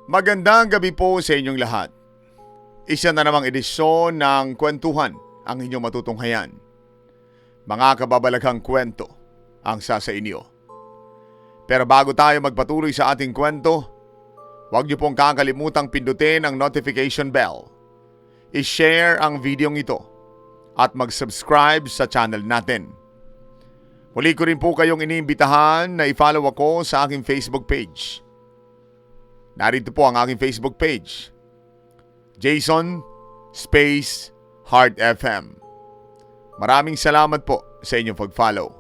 Magandang gabi po sa inyong lahat. Isa na namang edisyon ng kwentuhan ang inyong matutunghayan. Mga kababalaghang kwento ang sa inyo. Pero bago tayo magpatuloy sa ating kwento, huwag niyo pong kakalimutang pindutin ang notification bell, i-share ang videong ito, at mag-subscribe sa channel natin. Muli ko rin po kayong iniimbitahan na i-follow ako sa aking Facebook page. Narito po ang aking Facebook page, Jason Space Heart FM. Maraming salamat po sa inyong pag-follow.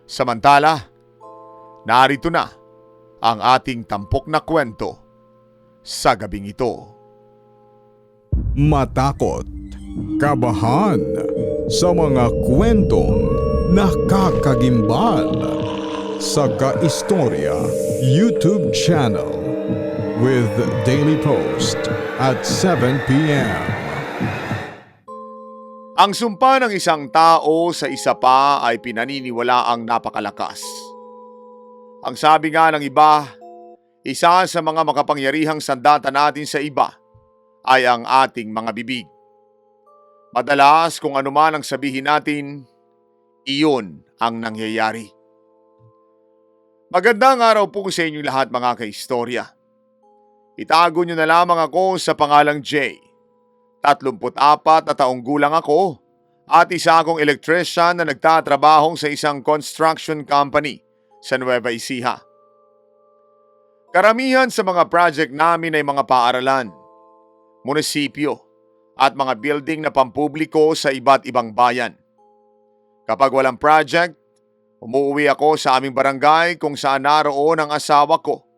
Samantala, narito na ang ating tampok na kwento sa gabing ito. Matakot, kabahan sa mga kwentong nakakagimbal sa Kaistorya YouTube channel with daily post at 7 p.m. Ang sumpa ng isang tao sa isa pa ay pinaniniwalaang napakalakas. Ang sabi nga ng iba, isa sa mga makapangyarihang sandata natin sa iba ay ang ating mga bibig. Madalas kung ano man ang sabihin natin, iyon ang nangyayari. Magandang araw po sa inyong lahat mga kaistorya. Itago nyo na lamang ako sa pangalang Jay. 34 na taong gulang ako at isa akong electrician na nagtatrabahong sa isang construction company sa Nueva Ecija. Karamihan sa mga project namin ay mga paaralan, munisipyo at mga building na pampubliko sa iba't ibang bayan. Kapag walang project, umuwi ako sa aming barangay kung saan naroon ang asawa ko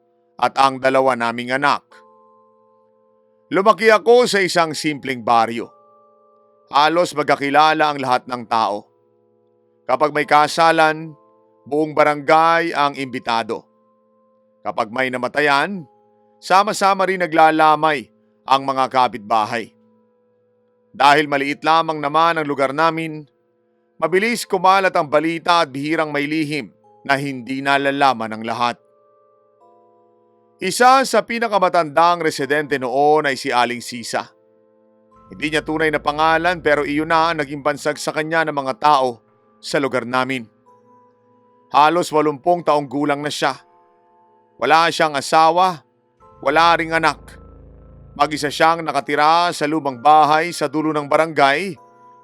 at ang dalawa naming anak. Lumaki ako sa isang simpleng baryo. Halos magkakilala ang lahat ng tao. Kapag may kasalan, buong barangay ang imbitado. Kapag may namatayan, sama-sama rin naglalamay ang mga kapitbahay. Dahil maliit lamang naman ang lugar namin, mabilis kumalat ang balita at bihirang may lihim na hindi nalalaman ng lahat. Isa sa pinakamatandang residente noon ay si Aling Sisa. Hindi niya tunay na pangalan pero iyon na ang naging bansag sa kanya ng mga tao sa lugar namin. Halos 80 taong gulang na siya. Wala siyang asawa, wala ring anak. Mag-isa siyang nakatira sa lumang bahay sa dulo ng barangay,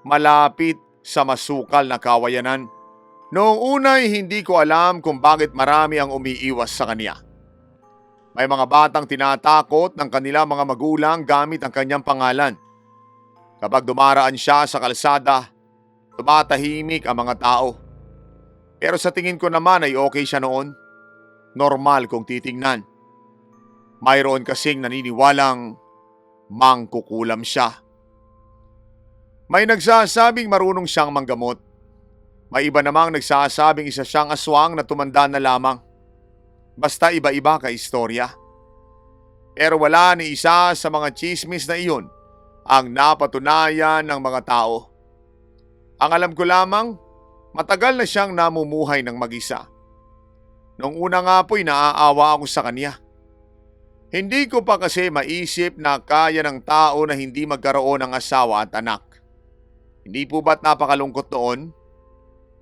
malapit sa masukal na kawayanan. Noong unay hindi ko alam kung bakit marami ang umiiwas sa kanya. May mga batang tinatakot ng kanila mga magulang gamit ang kanyang pangalan. Kapag dumaraan siya sa kalsada, tumatahimik ang mga tao. Pero sa tingin ko naman ay okay siya noon. Normal kung titingnan. Mayroon kasing naniniwalang mangkukulam siya. May nagsasabing marunong siyang manggamot. May iba namang nagsasabing isa siyang aswang na tumanda na lamang. Basta iba-iba ka istorya. Pero wala ni isa sa mga chismis na iyon ang napatunayan ng mga tao. Ang alam ko lamang, matagal na siyang namumuhay ng mag-isa. Noong una nga po'y naaawa ako sa kanya. Hindi ko pa kasi maisip na kaya ng tao na hindi magkaroon ng asawa at anak. Hindi po ba't napakalungkot noon?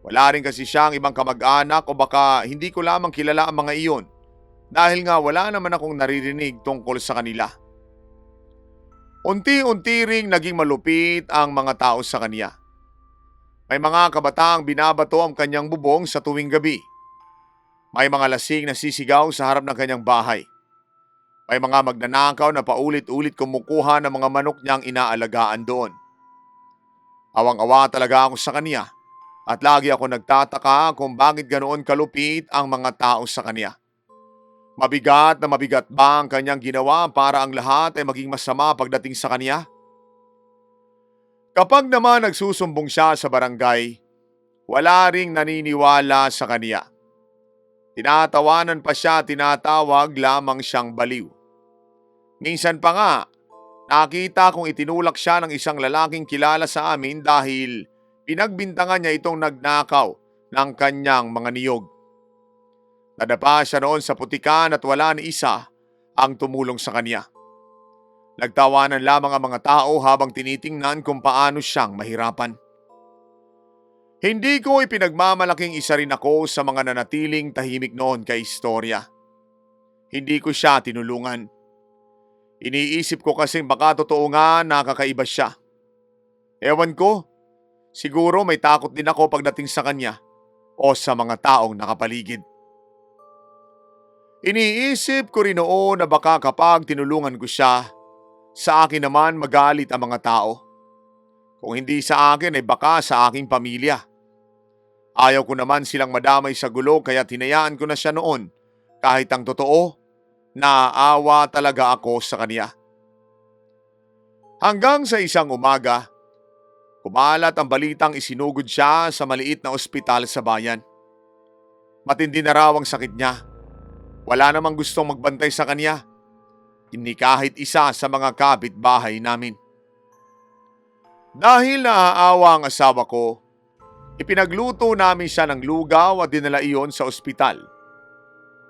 Wala rin kasi siyang ibang kamag-anak o baka hindi ko lamang kilala ang mga iyon dahil nga wala naman akong naririnig tungkol sa kanila. Unti-unti ring naging malupit ang mga tao sa kanya. May mga kabataang binabato ang kanyang bubong sa tuwing gabi. May mga lasing na sisigaw sa harap ng kanyang bahay. May mga magnanakaw na paulit-ulit kumukuha ng mga manok niyang inaalagaan doon. Awang-awa talaga ako sa kanya. At lagi ako nagtataka kung bakit ganoon kalupit ang mga tao sa kanya. Mabigat na mabigat ba ang kanyang ginawa para ang lahat ay maging masama pagdating sa kanya? Kapag naman nagsusumbong siya sa barangay, wala ring naniniwala sa kanya. Tinatawanan pa siya, tinatawag lamang siyang baliw. Minsan pa nga, nakita kong itinulak siya ng isang lalaking kilala sa amin dahil pinagbintangan niya itong nagnakaw ng kanyang mga niyog. Nadapa siya noon sa putikan at wala ni isa ang tumulong sa kanya. Nagtawanan lamang ang mga tao habang tinitingnan kung paano siyang mahirapan. Hindi ko ipinagmamalaking isa rin ako sa mga nanatiling tahimik noon kay istorya. Hindi ko siya tinulungan. Iniisip ko kasing baka totoo nga nakakaiba siya. Ewan ko, siguro may takot din ako pagdating sa kanya o sa mga taong nakapaligid. Iniisip ko rin noon na baka kapag tinulungan ko siya, sa akin naman magalit ang mga tao. Kung hindi sa akin ay baka sa aking pamilya. Ayaw ko naman silang madamay sa gulo kaya tinayaan ko na siya noon kahit ang totoo, naaawa talaga ako sa kanya. Hanggang sa isang umaga, kumalat ang balitang isinugod siya sa maliit na ospital sa bayan. Matindi na raw ang sakit niya. Wala namang gustong magbantay sa kanya. Hindi kahit isa sa mga kapitbahay namin. Dahil naaawa ang asawa ko, ipinagluto namin siya ng lugaw at dinala iyon sa ospital.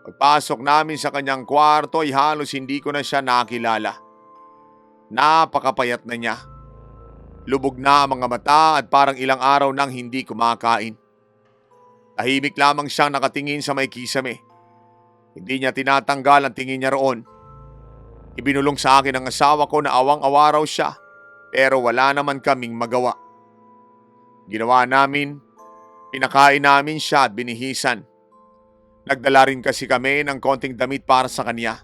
Pagpasok namin sa kanyang kwarto ay halos hindi ko na siya nakilala. Napakapayat na niya. Lubog na ang mga mata at parang ilang araw nang hindi kumakain. Tahimik lamang siyang nakatingin sa may kisame. Hindi niya tinatanggal ang tingin niya roon. Ibinulong sa akin ng asawa ko na awang-awa raw siya pero wala naman kaming magawa. Ginawa namin, pinakain namin siya at binihisan. Nagdala rin kasi kami ng konting damit para sa kanya.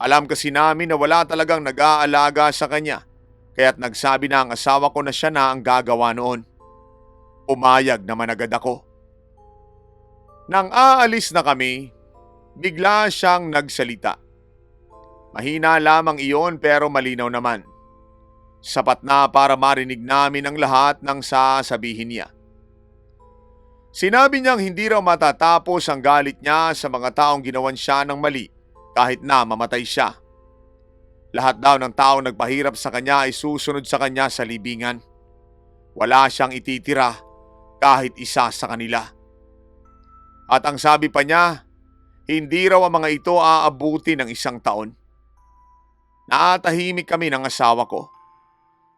Alam kasi namin na wala talagang nag-aalaga sa kanya kaya't nagsabi na ang asawa ko na siya na ang gagawa noon. Umayag naman agad ako. Nang aalis na kami, bigla siyang nagsalita. Mahina lamang iyon pero malinaw naman. Sapat na para marinig namin ang lahat ng sasabihin niya. Sinabi niyang hindi raw matatapos ang galit niya sa mga taong ginawan siya ng mali kahit na mamatay siya. Lahat daw ng taong nagpahirap sa kanya ay susunod sa kanya sa libingan. Wala siyang ititira kahit isa sa kanila. At ang sabi pa niya, hindi raw ang mga ito aabuti ng 1 taon. Naatahimik kami ng asawa ko.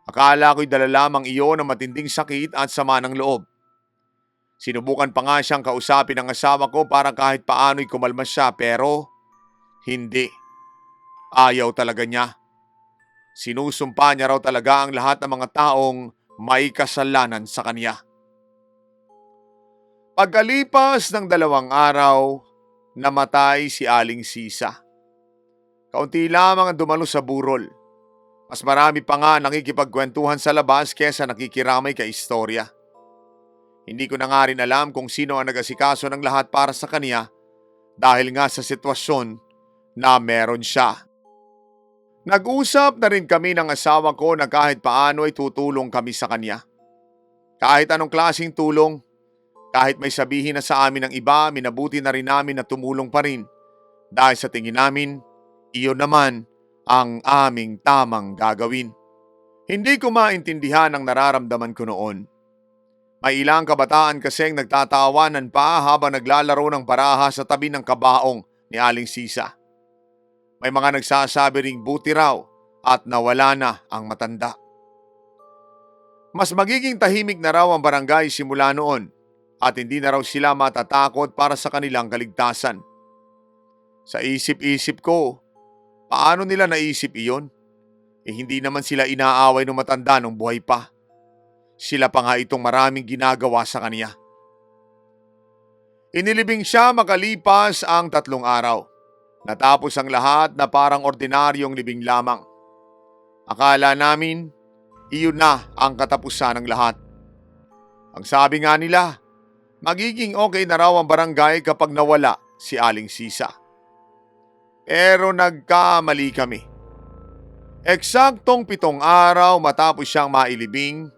Akala ko'y dala lamang iyon ng matinding sakit at sama ng loob. Sinubukan pa nga siyang kausapin ng asawa ko para kahit paano'y kumalma siya pero hindi. Ayaw talaga niya. Sinusumpa niya raw talaga ang lahat ng mga taong may kasalanan sa kanya. Pagkalipas ng 2 araw, namatay si Aling Sisa. Kaunti lamang ang dumalo sa burol. Mas marami pa nga nakikipagkwentuhan sa labas kesa nakikiramay kay istorya. Hindi ko na nga rin alam kung sino ang nag-asikaso ng lahat para sa kanya dahil nga sa sitwasyon na meron siya. Nag-usap na rin kami ng asawa ko na kahit paano ay tutulong kami sa kanya. Kahit anong klaseng tulong, kahit may sabihin na sa amin ng iba, minabuti na rin namin na tumulong pa rin dahil sa tingin namin, iyon naman ang aming tamang gagawin. Hindi ko maintindihan ang nararamdaman ko noon. May ilang kabataan kasing nagtatawanan pa habang naglalaro ng baraha sa tabi ng kabaong ni Aling Sisa. May mga nagsasabi ring buti raw at nawala na ang matanda. Mas magiging tahimik na raw ang barangay simula noon at hindi na raw sila matatakot para sa kanilang kaligtasan. Sa isip-isip ko, paano nila naisip iyon? Hindi naman sila inaaway ng matanda nung buhay pa. Sila pa nga itong maraming ginagawa sa kanya. Inilibing siya makalipas ang 3 araw. Natapos ang lahat na parang ordinaryong libing lamang. Akala namin, iyon na ang katapusan ng lahat. Ang sabi nga nila, magiging okay na raw ang barangay kapag nawala si Aling Sisa. Pero nagkamali kami. Eksaktong 7 araw matapos siyang mailibing,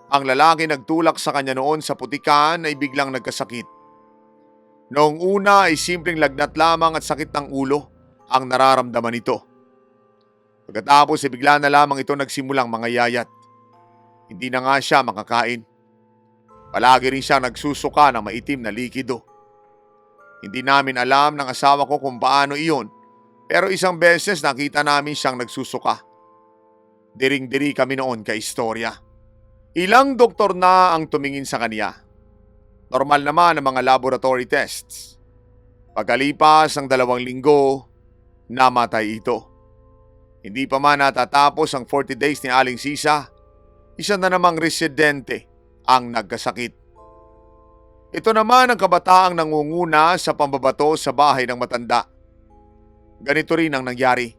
ang lalaki nagtulak sa kanya noon sa putikan ay biglang nagkasakit. Noong una ay simpleng lagnat lamang at sakit ng ulo ang nararamdaman nito. Pagkatapos ay bigla na lamang ito nagsimulang mangayayat. Hindi na nga siya makakain. Palagi rin siya nagsusuka ng maitim na likido. Hindi namin alam ng asawa ko kung paano iyon Pero isang beses nakita namin siyang nagsusuka. Diring-diri kami noon kay istorya. Ilang doktor na ang tumingin sa kanya. Normal naman ang mga laboratory tests. Pagkalipas ng 2 linggo, namatay ito. Hindi pa man natatapos ang 40 days ni Aling Sisa, isa na namang residente ang nagkasakit. Ito naman ang kabataang nangunguna sa pambabato sa bahay ng matanda. Ganito rin ang nangyari.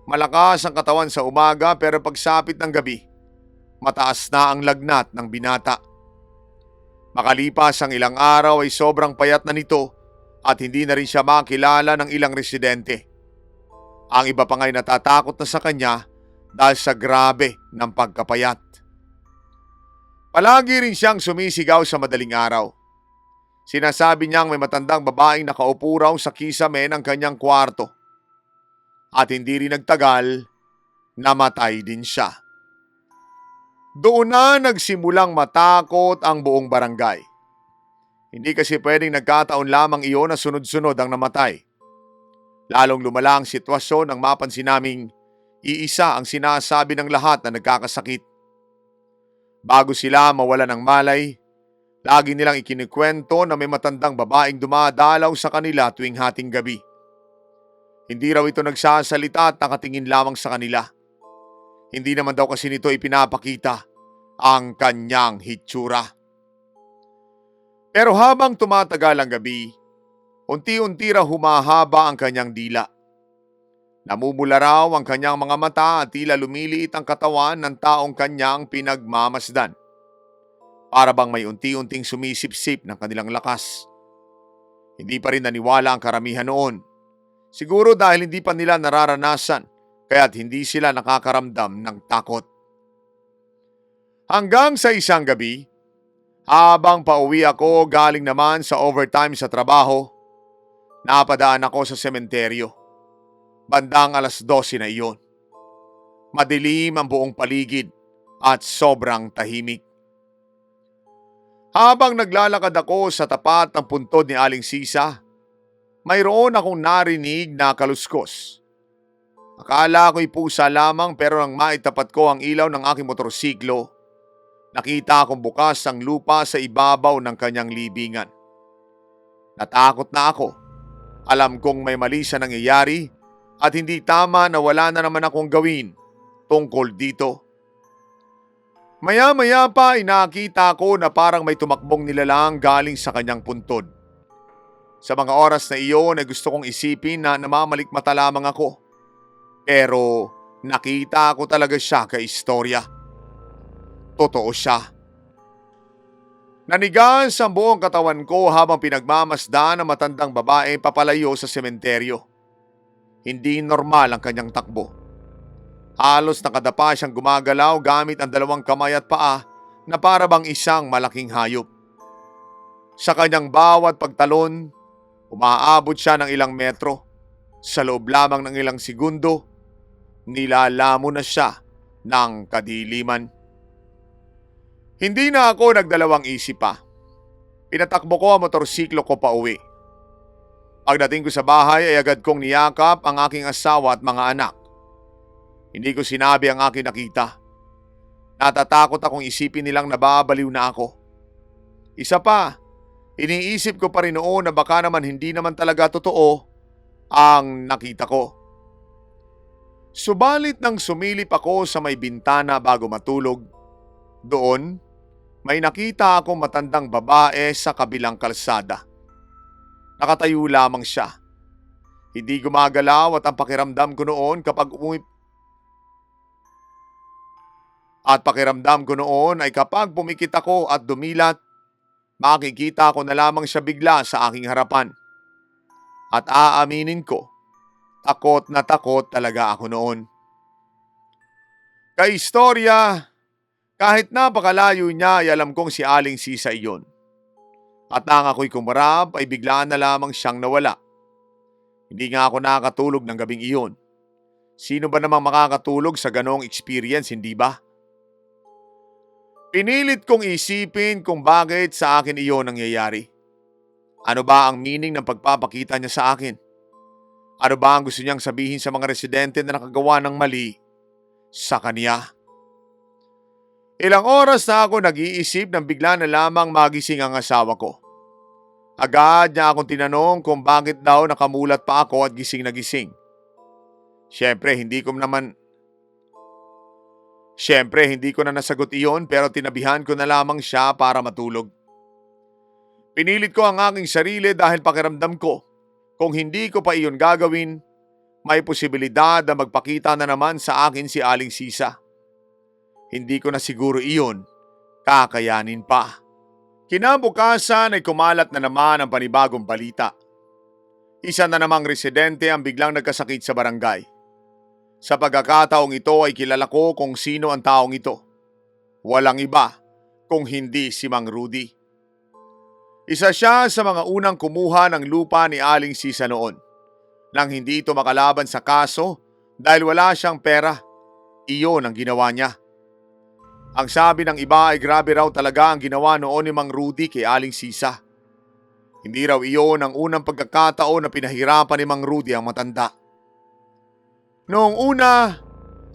Malakas ang katawan sa umaga pero pagsapit ng gabi, mataas na ang lagnat ng binata. Makalipas ang ilang araw ay sobrang payat na nito at hindi na rin siya makilala ng ilang residente. Ang iba pa nga'y natatakot na sa kanya dahil sa grabe ng pagkapayat. Palagi rin siyang sumisigaw sa madaling araw. Sinasabi niyang may matandang babaeng nakaupo raw sa kisame ng kanyang kwarto. At hindi rin nagtagal, namatay din siya. Doon na nagsimulang matakot ang buong barangay. Hindi kasi pwedeng nagkataon lamang iyon na sunod-sunod ang namatay. Lalong lumala ang sitwasyon nang mapansin naming iisa ang sinasabi ng lahat na nagkakasakit. Bago sila mawala ng malay, lagi nilang ikinikwento na may matandang babaeng dumadalaw sa kanila tuwing hating gabi. Hindi raw ito nagsasalita at nakatingin lamang sa kanila. Hindi naman daw kasi nito ipinapakita ang kanyang hitsura. Pero habang tumatagal ang gabi, unti-unti raw humahaba ang kanyang dila. Namumula raw ang kanyang mga mata at tila lumiliit ang katawan ng taong kanyang pinagmamasdan. Para bang may unti-unting sumisip-sip ng kanilang lakas. Hindi pa rin naniwala ang karamihan noon. Siguro dahil hindi pa nila nararanasan kaya't hindi sila nakakaramdam ng takot. Hanggang sa isang gabi, habang pauwi ako galing naman sa overtime sa trabaho, napadaan ako sa sementeryo. Bandang 12:00 na iyon. Madilim ang buong paligid at sobrang tahimik. Habang naglalakad ako sa tapat ng puntod ni Aling Sisa, mayroon akong narinig na kaluskos. Akala ko'y pusa lamang pero nang maitapat ko ang ilaw ng aking motorsiklo, nakita akong bukas ang lupa sa ibabaw ng kanyang libingan. Natakot na ako. Alam kong may mali sa nangyayari at hindi tama na wala na naman akong gawin tungkol dito. Maya-maya pa nakita ko na parang may tumakbong nilalang galing sa kanyang puntod. Sa mga oras na iyon ay gusto kong isipin na namamalikmata lamang ako. Pero nakita ko talaga siya kay istorya. Totoo siya. Nanigas ang buong katawan ko habang pinagmamasdan ng matandang babae papalayo sa sementeryo. Hindi normal ang kanyang takbo. Halos nakadapa siyang gumagalaw gamit ang 2 kamay at paa na para bang isang malaking hayop. Sa kanyang bawat pagtalon, umaabot siya ng ilang metro. Sa loob lamang ng ilang segundo, nilalamon na siya ng kadiliman. Hindi na ako nagdalawang isip pa. Pinatakbo ko ang motorsiklo ko pa uwi. Pagdating ko sa bahay ay agad kong niyakap ang aking asawa at mga anak. Hindi ko sinabi ang aking nakita. Natatakot akong isipin nilang nababaliw na ako. Isa pa, iniisip ko pa rin noon na baka naman hindi naman talaga totoo ang nakita ko. Subalit nang sumilip ako sa may bintana bago matulog, doon may nakita akong matandang babae sa kabilang kalsada. Nakatayo lamang siya. Hindi gumagalaw at ang pakiramdam ko noon ay kapag pumikit ako at dumilat, makikita ko na lamang siya bigla sa aking harapan. At aaminin ko, takot na takot talaga ako noon. Kay istorya, kahit napakalayo niya ay alam kong si Aling Sisa iyon. At nang ako'y kumarap ay biglaan na lamang siyang nawala. Hindi nga ako nakakatulog ng gabing iyon. Sino ba namang makakatulog sa ganong experience, hindi ba? Pinilit kong isipin kung bakit sa akin iyon nangyayari. Ano ba ang meaning ng pagpapakita niya sa akin? Ano ba ang gusto niyang sabihin sa mga residente na nakagawa ng mali sa kaniya? Ilang oras na ako nag-iisip nang bigla na lamang magising ang asawa ko. Agad niya akong tinanong kung bakit daw nakamulat pa ako at gising na gising. Siyempre, hindi ko na nasagot iyon pero tinabihan ko na lamang siya para matulog. Pinilit ko ang aking sarili dahil pakiramdam ko kung hindi ko pa iyon gagawin, may posibilidad na magpakita na naman sa akin si Aling Sisa. Hindi ko na siguro iyon kakayanin pa. Kinabukasan ay kumalat na naman ang panibagong balita. Isa na namang residente ang biglang nagkasakit sa barangay. Sa pagkakataong ito ay kilala ko kung sino ang taong ito. Walang iba kung hindi si Mang Rudy. Isa siya sa mga unang kumuha ng lupa ni Aling Sisa noon. Nang hindi ito makalaban sa kaso dahil wala siyang pera, iyon ang ginawa niya. Ang sabi ng iba ay grabe raw talaga ang ginawa noon ni Mang Rudy kay Aling Sisa. Hindi raw iyon ang unang pagkakataon na pinahirapan ni Mang Rudy ang matanda. Noong una,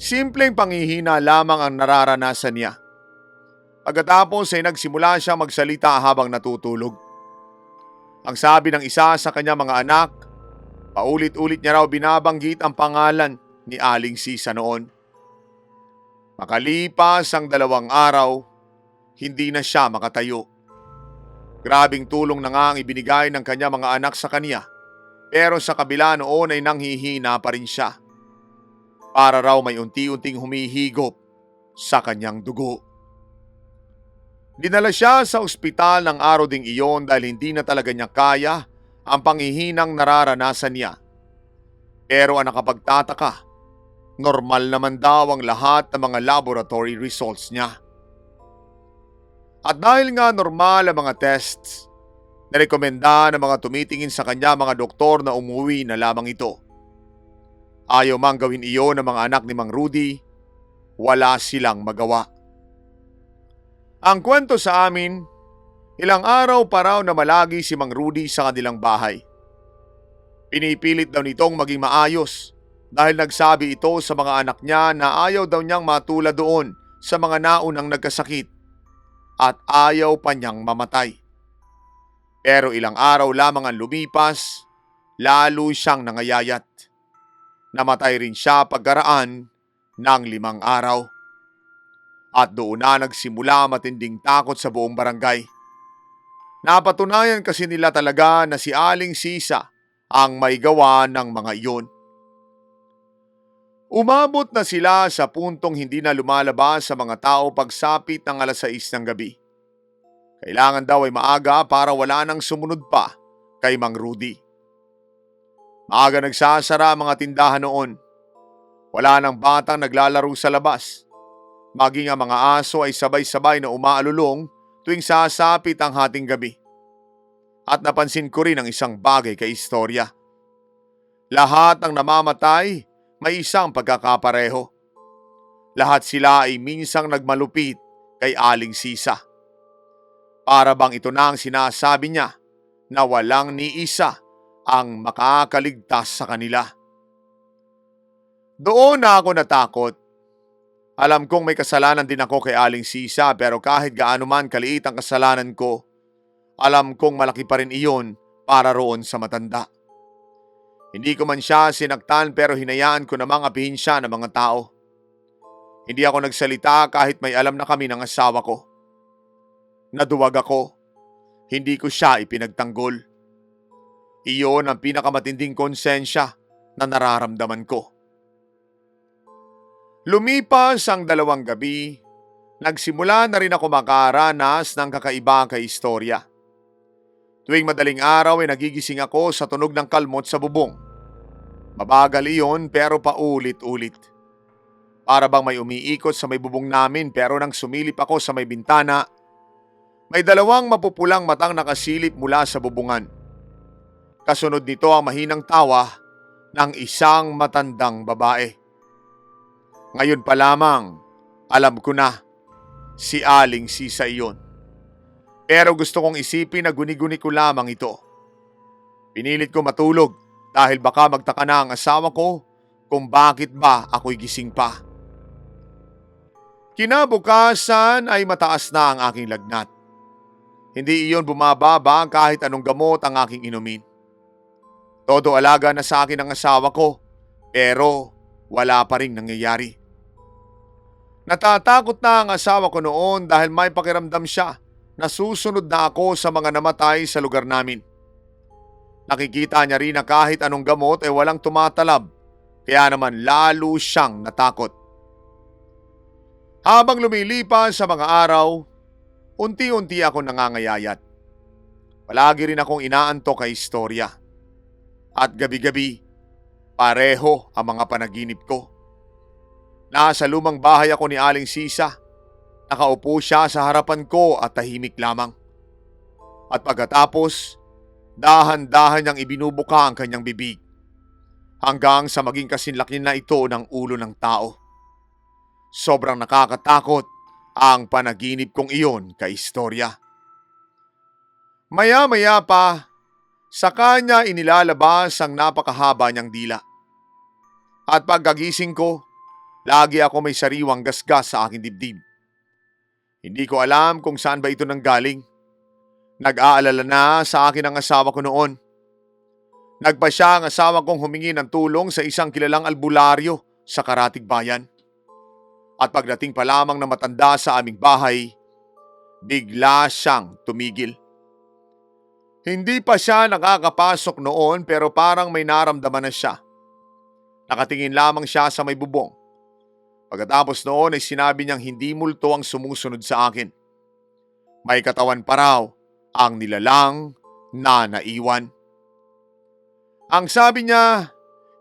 simpleng panghihina lamang ang nararanasan niya. Pagkatapos ay nagsimula siya magsalita habang natutulog. Ang sabi ng isa sa kanya mga anak, paulit-ulit niya raw binabanggit ang pangalan ni Aling Sisa noon. Makalipas ang 2 araw, hindi na siya makatayo. Grabing tulong na nga ang ibinigay ng kanya mga anak sa kanya, pero sa kabila noon ay nanghihina pa rin siya. Para raw may unti-unting humihigop sa kanyang dugo. Dinala siya sa ospital ng araw ding iyon dahil hindi na talaga niya kaya ang panghihinang nararanasan niya. Pero ang nakapagtataka, normal naman daw ang lahat ng mga laboratory results niya. At dahil nga normal ang mga tests, narekomenda ng mga tumitingin sa kanya mga doktor na umuwi na lamang ito. Ayaw mang gawin iyon ng mga anak ni Mang Rudy, wala silang magawa. Ang kwento sa amin, ilang araw pa raw na malagi si Mang Rudy sa kanilang bahay. Pinipilit daw nitong maging maayos dahil nagsabi ito sa mga anak niya na ayaw daw niyang matulad doon sa mga naunang nagkasakit at ayaw pa niyang mamatay. Pero ilang araw lamang ang lumipas, lalo siyang nangayayat. Namatay rin siya pagkaraan ng 5 araw. At doon na nagsimula matinding takot sa buong barangay. Napatunayan kasi nila talaga na si Aling Sisa ang may gawa ng mga iyon. Umabot na sila sa puntong hindi na lumalabas sa mga tao pagsapit ng 6:00 ng gabi. Kailangan daw ay maaga para wala nang sumunod pa kay Mang Rudy. Maaga nagsasara ang mga tindahan noon. Wala nang batang naglalaro sa labas. Maging ang mga aso ay sabay-sabay na umaalulong tuwing sasapit ang hating gabi. At napansin ko rin ang isang bagay kay istorya. Lahat ng namamatay may isang pagkakapareho. Lahat sila ay minsang nagmalupit kay Aling Sisa. Para bang ito na ang sinasabi niya na walang ni isa ang makakaligtas sa kanila. Doon na ako natakot. Alam kong may kasalanan din ako kay Aling Sisa pero kahit gaano man kaliit ang kasalanan ko, alam kong malaki pa rin iyon para roon sa matanda. Hindi ko man siya sinaktan pero hinayaan ko namang apihin siya ng mga tao. Hindi ako nagsalita kahit may alam na kami ng asawa ko. Naduwag ako. Hindi ko siya ipinagtanggol. Iyon ang pinakamatinding konsensya na nararamdaman ko. Lumipas ang 2 gabi, nagsimula na rin ako makaranas ng kakaiba kay istorya. Tuwing madaling araw ay nagigising ako sa tunog ng kalmot sa bubong. Mabagal iyon pero paulit-ulit. Para bang may umiikot sa may bubong namin pero nang sumilip ako sa may bintana, may 2 mapupulang matang nakasilip mula sa bubungan. Kasunod nito ang mahinang tawa ng isang matandang babae. Ngayon pa lamang, alam ko na, si Aling Sisa iyon. Pero gusto kong isipin na guni-guni ko lamang ito. Pinilit ko matulog dahil baka magtaka na ang asawa ko kung bakit ba ako'y gising pa. Kinabukasan ay mataas na ang aking lagnat. Hindi iyon bumababa kahit anong gamot ang aking inumin. Todo alaga na sa akin ang asawa ko, pero wala pa ring nangyayari. Natatakot na ang asawa ko noon dahil may pakiramdam siya na susunod na ako sa mga namatay sa lugar namin. Nakikita niya rin na kahit anong gamot ay walang tumatalab, kaya naman lalo siyang natakot. Habang lumilipas sa mga araw, unti-unti ako nangangayayat. Palagi rin akong inaantok kay istorya. At gabi-gabi, pareho ang mga panaginip ko. Nasa lumang bahay ako ni Aling Sisa. Nakaupo siya sa harapan ko at tahimik lamang. At pagkatapos, dahan-dahan niyang ibinubuka ang kanyang bibig. Hanggang sa maging kasinlaki na ito ng ulo ng tao. Sobrang nakakatakot ang panaginip kong iyon kay istorya. Maya-maya pa, sa kanya inilalabas ang napakahaba niyang dila. At pagkagising ko, lagi ako may sariwang gasgas sa aking dibdib. Hindi ko alam kung saan ba ito nanggaling. Nag-aalala na sa akin ang asawa ko noon. Nagpa siya ang asawa kong humingi ng tulong sa isang kilalang albularyo sa Karatig Bayan. At pagdating pa lamang na matanda sa aming bahay, bigla siyang tumigil. Hindi pa siya nakakapasok noon pero parang may naramdaman na siya. Nakatingin lamang siya sa may bubong. Pagkatapos noon ay sinabi niyang hindi multo ang sumusunod sa akin. May katawan pa raw ang nilalang na naiwan. Ang sabi niya,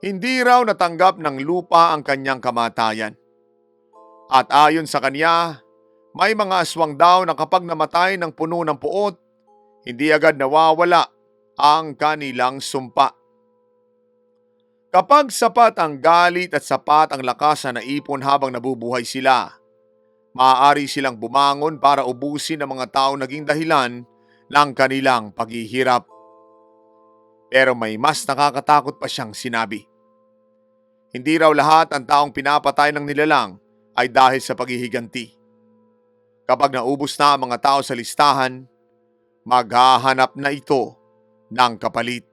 hindi raw natanggap ng lupa ang kanyang kamatayan. At ayon sa kanya, may mga aswang daw na kapag namatay ng puno ng puot, hindi agad nawawala ang kanilang sumpa. Kapag sapat ang galit at sapat ang lakas na naipon habang nabubuhay sila, maaari silang bumangon para ubusin ang mga tao naging dahilan ng kanilang paghihirap. Pero may mas nakakatakot pa siyang sinabi. Hindi raw lahat ang taong pinapatay ng nilalang ay dahil sa paghihiganti. Kapag naubos na ang mga tao sa listahan, maghahanap na ito ng kapalit.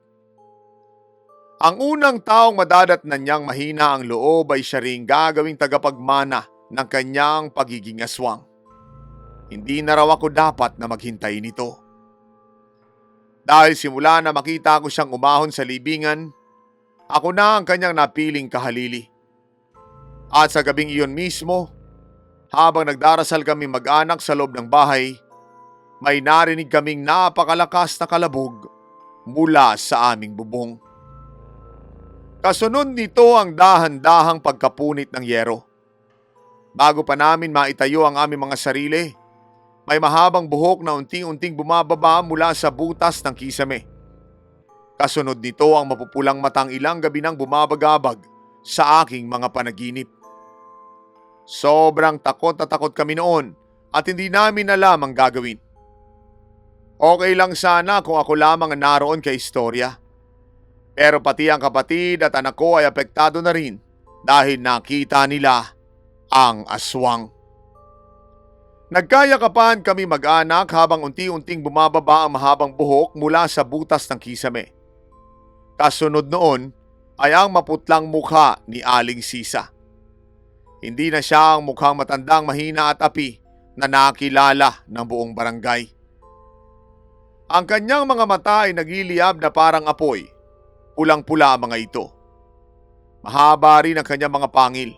Ang unang taong madadatnan niyang mahina ang loob ay siya ring gagawing tagapagmana ng kanyang pagiging aswang. Hindi na raw ako dapat na maghintay nito. Dahil simula na makita ko siyang umahon sa libingan, ako na ang kanyang napiling kahalili. At sa gabing iyon mismo, habang nagdarasal kami mag-anak sa loob ng bahay, may narinig kaming napakalakas na kalabog mula sa aming bubong. Kasunod nito ang dahan-dahang pagkapunit ng yero. Bago pa namin maitayo ang aming mga sarili, may mahabang buhok na unting-unting bumababa mula sa butas ng kisame. Kasunod nito ang mapupulang matang ilang gabi nang bumabagabag sa aking mga panaginip. Sobrang takot na takot kami noon at hindi namin alam ang gagawin. Okay lang sana kung ako lamang ang naroon kay istorya. Pero pati ang kapatid at anak ko ay apektado na rin dahil nakita nila ang aswang. Nagkayakapan kami mag-anak habang unti-unting bumababa ang mahabang buhok mula sa butas ng kisame. Kasunod noon ay ang maputlang mukha ni Aling Sisa. Hindi na siya ang mukhang matandang mahina at api na nakilala ng buong barangay. Ang kanyang mga mata ay nagliliyab na parang apoy. Pulang-pula ang mga ito. Mahaba rin ang kanyang mga pangil.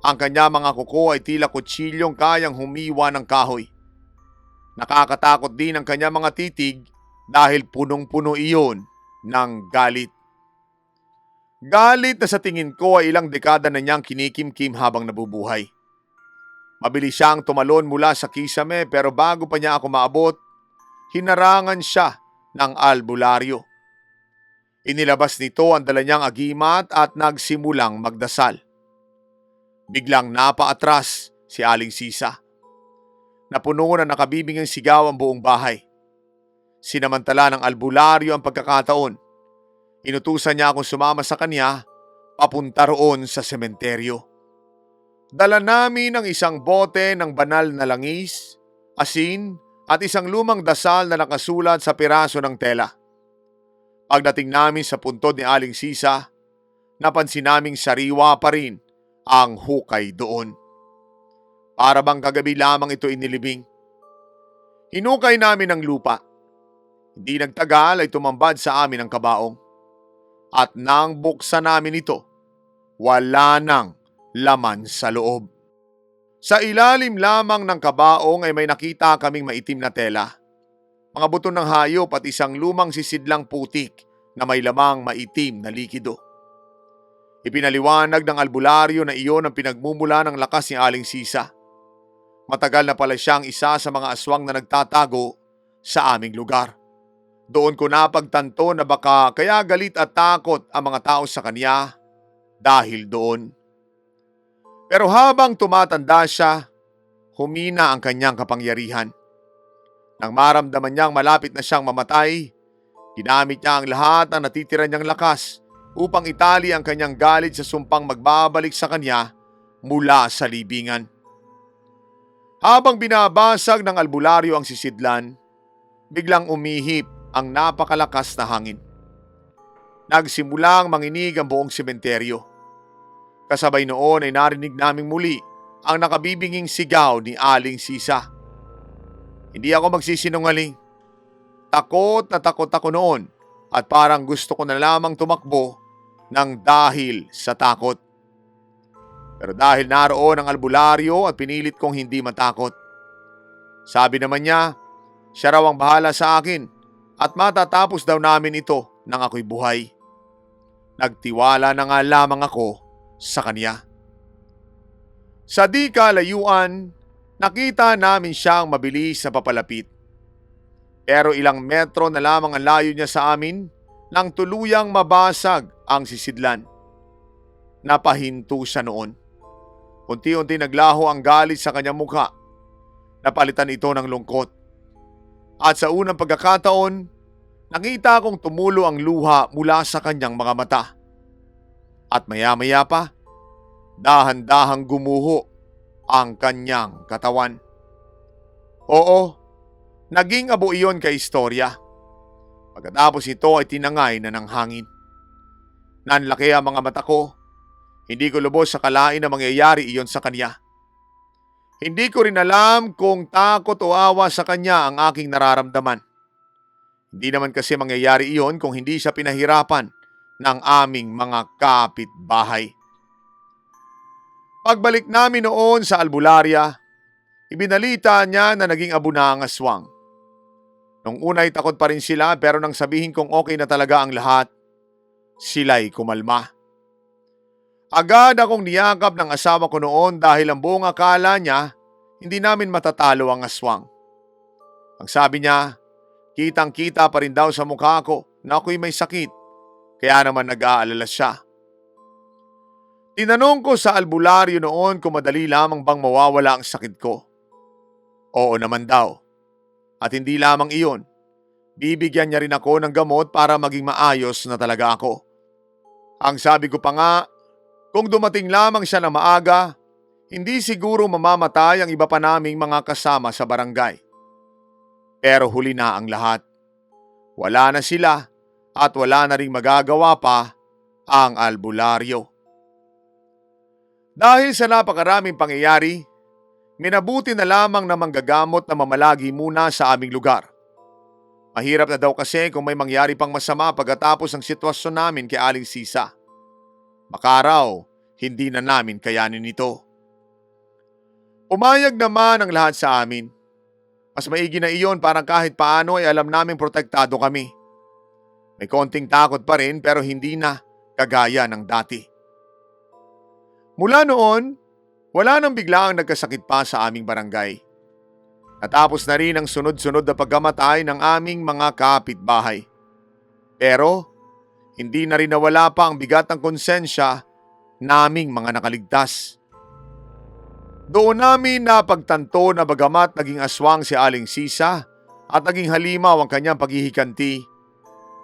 Ang kanyang mga kuko ay tila kutsilyong kayang humiwa ng kahoy. Nakakatakot din ang kanyang mga titig dahil punong-puno iyon ng galit. Galit na sa tingin ko ay ilang dekada na niyang kinikimkim habang nabubuhay. Mabilis siyang tumalon mula sa kisame pero bago pa niya ako maabot, hinarangan siya ng albularyo. Inilabas nito ang dala niyang agimat at nagsimulang magdasal. Biglang napaatras si Aling Sisa. Napuno na nakabibing ang sigaw ang buong bahay. Sinamantala ng albularyo ang pagkakataon. Inutusan niya akong sumama sa kanya papunta roon sa sementeryo. Dala namin ang isang bote ng banal na langis, asin at isang lumang dasal na nakasulat sa piraso ng tela. Pagdating namin sa puntod ni Aling Sisa, napansin naming sariwa pa rin ang hukay doon. Para bang kagabi lamang ito inilibing. Hinukay namin ang lupa. Hindi nagtagal ay tumambad sa amin ang kabaong. At nang buksan namin ito, wala nang laman sa loob. Sa ilalim lamang ng kabaong ay may nakita kaming maitim na tela. Mga buto ng hayop at isang lumang sisidlang putik na may lamang maitim na likido. Ipinaliwanag ng albularyo na iyon ang pinagmumula ng lakas ni Aling Sisa. Matagal na pala siyang isa sa mga aswang na nagtatago sa aming lugar. Doon ko napagtanto na baka kaya galit at takot ang mga tao sa kanya dahil doon. Pero habang tumatanda siya, humina ang kanyang kapangyarihan. Nang maramdaman niyang malapit na siyang mamatay, ginamit niya ang lahat ng natitira niyang lakas upang itali ang kanyang galit sa sumpang magbabalik sa kanya mula sa libingan. Habang binabasag ng albularyo ang sisidlan, biglang umihip ang napakalakas na hangin. Nagsimulang manginig ang buong sementeryo. Kasabay noon ay narinig naming muli ang nakabibinging sigaw ni Aling Sisa. Hindi ako magsisinungaling. Takot na takot ako noon at parang gusto ko na lamang tumakbo ng dahil sa takot. Pero dahil naroon ang albularyo at pinilit kong hindi matakot. Sabi naman niya, siya raw ang bahala sa akin at matatapos daw namin ito nang ako'y buhay. Nagtiwala na nga lamang ako sa kanya. Sa di kalayuan, nakita namin siyang mabilis na papalapit. Pero ilang metro na lamang ang layo niya sa amin nang tuluyang mabasag ang sisidlan. Napahinto siya noon. Unti-unti naglaho ang galit sa kanyang mukha. Napalitan ito ng lungkot. At sa unang pagkakataon, nakita kong tumulo ang luha mula sa kanyang mga mata. At maya-maya pa, dahan-dahang gumuho ang kanyang katawan. Oo, naging abo iyon kay istorya. Pagkatapos ito ay tinangay na ng hangin. Nanlaki ang mga mata ko. Hindi ko lubos sa kalain na mangyayari iyon sa kanya. Hindi ko rin alam kung takot o awa sa kanya ang aking nararamdaman. Hindi naman kasi mangyayari iyon kung hindi siya pinahirapan ng aming mga kapitbahay. Pagbalik namin noon sa albularya, ibinalita niya na naging abo na ang aswang. Nung una ay takot pa rin sila pero nang sabihin kong okay na talaga ang lahat, sila'y kumalma. Agad akong niyakap ng asawa ko noon dahil ang buong akala niya hindi namin matatalo ang aswang. Ang sabi niya, kitang-kita pa rin daw sa mukha ko na ako'y may sakit, kaya naman nag-aalala siya. Tinanong ko sa albularyo noon kung madali lamang bang mawawala ang sakit ko. Oo naman daw. At hindi lamang iyon, bibigyan niya rin ako ng gamot para maging maayos na talaga ako. Ang sabi ko pa nga, kung dumating lamang siya na maaga, hindi siguro mamamatay ang iba pa naming mga kasama sa barangay. Pero huli na ang lahat. Wala na sila at wala na ring magagawa pa ang albularyo. Dahil sa napakaraming pangyayari, minabuti na lamang na manggagamot na mamalagi muna sa aming lugar. Mahirap na daw kasi kung may mangyari pang masama pagkatapos ng sitwasyon namin kay Aling Sisa. Baka raw, hindi na namin kayanin ito. Umayag naman ang lahat sa amin. Mas maigi na iyon para kahit paano ay alam naming protektado kami. May konting takot pa rin pero hindi na kagaya ng dati. Mula noon, wala nang biglaang nagkasakit pa sa aming barangay. Natapos na rin ang sunod-sunod na pagkamatay ng aming mga kapitbahay. Pero, hindi na rin nawala pa ang bigat ng konsensya naming mga nakaligtas. Doon namin napagtanto na bagamat naging aswang si Aling Sisa at naging halimaw ang kanyang paghihikanti,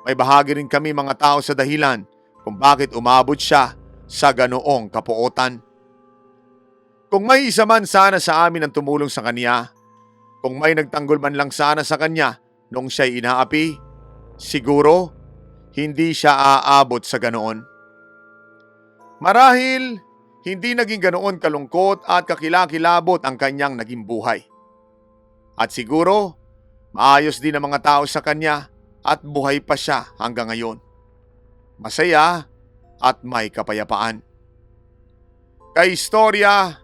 May bahagi rin kami mga tao sa dahilan kung bakit umabot siya sa ganoong kapuotan. Kung may isa man sana sa amin ang tumulong sa kanya, kung may nagtanggol man lang sana sa kanya nung siya'y inaapi, siguro hindi siya aabot sa ganoon. Marahil hindi naging ganoon kalungkot at kakilakilabot ang kanyang naging buhay. At siguro, maayos din ang mga tao sa kanya at buhay pa siya hanggang ngayon. Masaya at may kapayapaan. Kay istorya,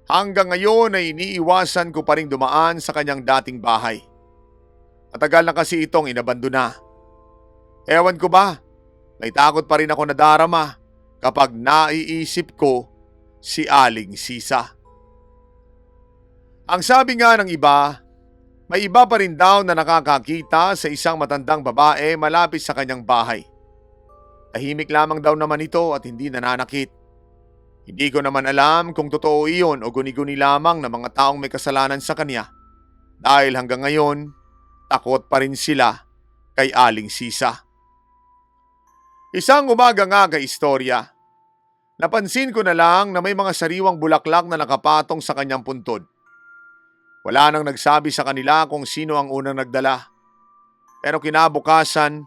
hanggang ngayon ay iniiwasan ko pa ring dumaan sa kanyang dating bahay. Matagal na kasi itong inabandona. Ewan ko ba, may takot pa rin ako nadarama kapag naiisip ko si Aling Sisa. Ang sabi nga ng iba, may iba pa rin daw na nakakakita sa isang matandang babae malapit sa kanyang bahay. Tahimik lamang daw naman ito at hindi nananakit. Hindi ko naman alam kung totoo iyon o guni-guni lamang ng mga taong may kasalanan sa kanya. Dahil hanggang ngayon, takot pa rin sila kay Aling Sisa. Isang umaga nga kay istorya, napansin ko na lang na may mga sariwang bulaklak na nakapatong sa kanyang puntod. Wala nang nagsabi sa kanila kung sino ang unang nagdala. Pero kinabukasan,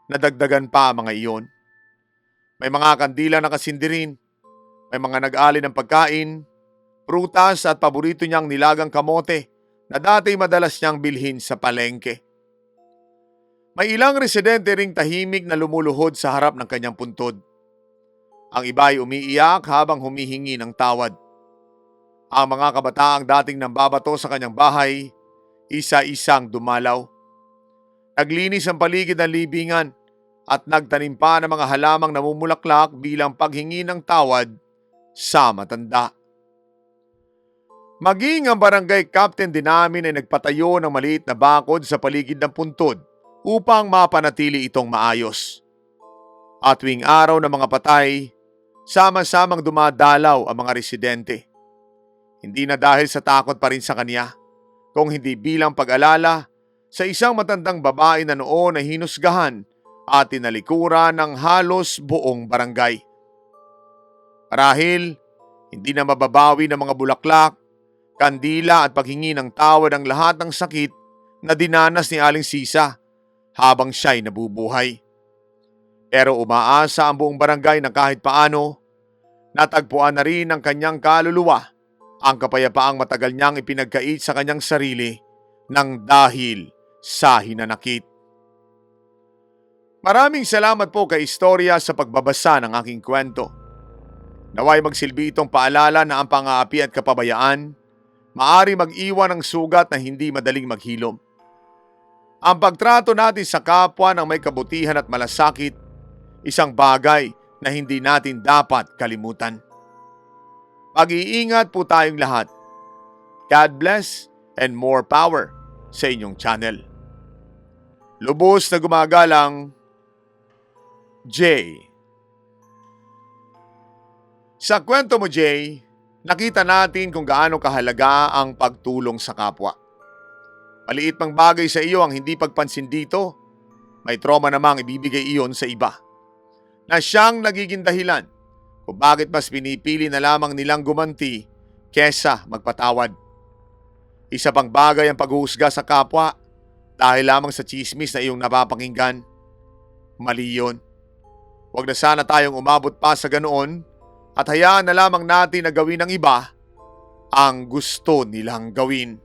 nadagdagan pa ang mga iyon. May mga kandila na kasindirin, may mga nag-ali ng pagkain, prutas at paborito niyang nilagang kamote na dati madalas niyang bilhin sa palengke. May ilang residente ring tahimik na lumuluhod sa harap ng kanyang puntod. Ang iba ay umiiyak habang humihingi ng tawad. Ang mga kabataang dating nambabato sa kanyang bahay, isa-isang dumalaw. Naglinis ang paligid ng libingan at nagtanim pa ng mga halamang namumulaklak bilang paghingi ng tawad sa matanda. Maging ang barangay captain din namin ay nagpatayo ng maliit na bakod sa paligid ng puntod upang mapanatili itong maayos. At tuwing araw ng mga patay, sama-samang dumadalaw ang mga residente. Hindi na dahil sa takot pa rin sa kanya, kung hindi bilang pag-alala sa isang matandang babae na noon ay hinusgahan at tinalikuran ng halos buong barangay. Marahil, hindi na mababawi ng mga bulaklak, kandila at paghingi ng tawad ang lahat ng sakit na dinanas ni Aling Sisa habang siya'y nabubuhay. Pero umaasa ang buong barangay na kahit paano, natagpuan na rin ng kanyang kaluluwa ang kapayapaang matagal niyang ipinagkait sa kanyang sarili nang dahil sa hinanakit. Maraming salamat po kay Istorya sa pagbabasa ng aking kwento. Naway magsilbi itong paalala na ang pang-aapi at kapabayaan maaari mag-iwan ng sugat na hindi madaling maghilom. Ang pagtrato natin sa kapwa ng may kabutihan at malasakit, isang bagay na hindi natin dapat kalimutan. Mag-iingat po tayong lahat. God bless and more power sa inyong channel. Lubos na gumagalang, Jay. Sa kwento mo, Jay, nakita natin kung gaano kahalaga ang pagtulong sa kapwa. Maliit mang bagay sa iyo ang hindi pagpansin dito, may trauma namang ibibigay iyon sa iba, na siyang nagiging dahilan kung bakit mas pinipili na lamang nilang gumanti kesa magpatawad. Isa pang bagay ang paghuhusga sa kapwa dahil lamang sa chismis na iyong napapakinggan. Mali yun. Huwag na sana tayong umabot pa sa ganoon at hayaan na lamang natin na gawin ng iba ang gusto nilang gawin.